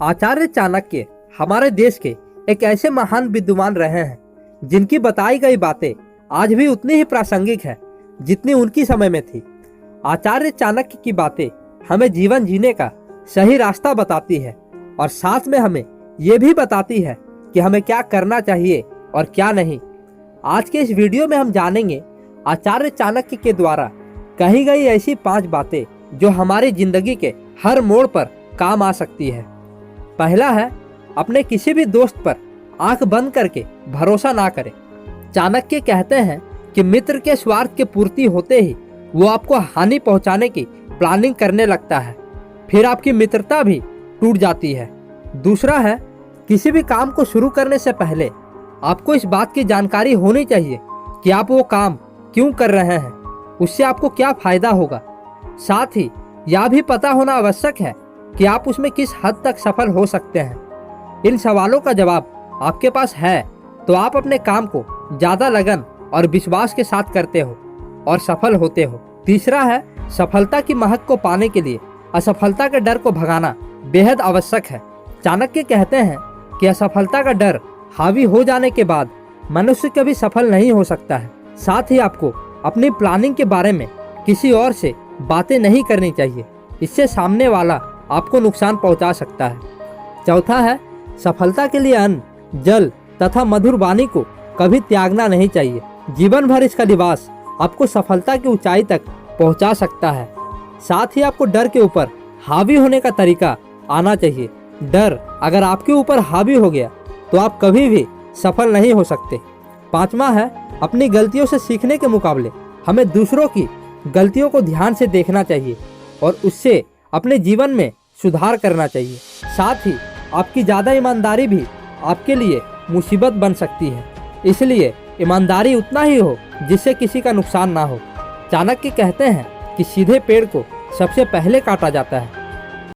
आचार्य चाणक्य हमारे देश के एक ऐसे महान विद्वान रहे हैं जिनकी बताई गई बातें आज भी उतनी ही प्रासंगिक है जितनी उनकी समय में थी। आचार्य चाणक्य की बातें हमें जीवन जीने का सही रास्ता बताती है और साथ में हमें ये भी बताती है कि हमें क्या करना चाहिए और क्या नहीं। आज के इस वीडियो में हम जानेंगे आचार्य चाणक्य के द्वारा कही गई ऐसी 5 बातें जो हमारी जिंदगी के हर मोड़ पर काम आ सकती है। पहला है, अपने किसी भी दोस्त पर आंख बंद करके भरोसा ना करें। चाणक्य कहते हैं कि मित्र के स्वार्थ के पूर्ति होते ही वो आपको हानि पहुंचाने की प्लानिंग करने लगता है, फिर आपकी मित्रता भी टूट जाती है। दूसरा है, किसी भी काम को शुरू करने से पहले आपको इस बात की जानकारी होनी चाहिए कि आप वो काम क्यों कर रहे हैं, उससे आपको क्या फायदा होगा। साथ ही यह भी पता होना आवश्यक है कि आप उसमें किस हद तक सफल हो सकते हैं। इन सवालों का जवाब आपके पास है तो आप अपने काम को ज्यादा लगन और विश्वास के साथ करते हो और सफल होते हो। तीसरा है, सफलता की महक को पाने के लिए असफलता के डर को भगाना बेहद आवश्यक है। चाणक्य कहते हैं कि असफलता का डर हावी हो जाने के बाद मनुष्य कभी सफल नहीं हो सकता है। साथ ही आपको अपनी प्लानिंग के बारे में किसी और से बातें नहीं करनी चाहिए, इससे सामने वाला आपको नुकसान पहुंचा सकता है। चौथा है, सफलता के लिए अन्न, जल तथा मधुर वाणी को कभी त्यागना नहीं चाहिए। जीवन भर इसका निवास आपको सफलता की ऊंचाई तक पहुंचा सकता है। साथ ही आपको डर के ऊपर हावी होने का तरीका आना चाहिए। डर अगर आपके ऊपर हावी हो गया तो आप कभी भी सफल नहीं हो सकते। पांचवा है, अपनी गलतियों से सीखने के मुकाबले हमें दूसरों की गलतियों को ध्यान से देखना चाहिए और उससे अपने जीवन में सुधार करना चाहिए। साथ ही आपकी ज़्यादा ईमानदारी भी आपके लिए मुसीबत बन सकती है, इसलिए ईमानदारी उतना ही हो जिससे किसी का नुकसान ना हो। चाणक्य कहते हैं कि सीधे पेड़ को सबसे पहले काटा जाता है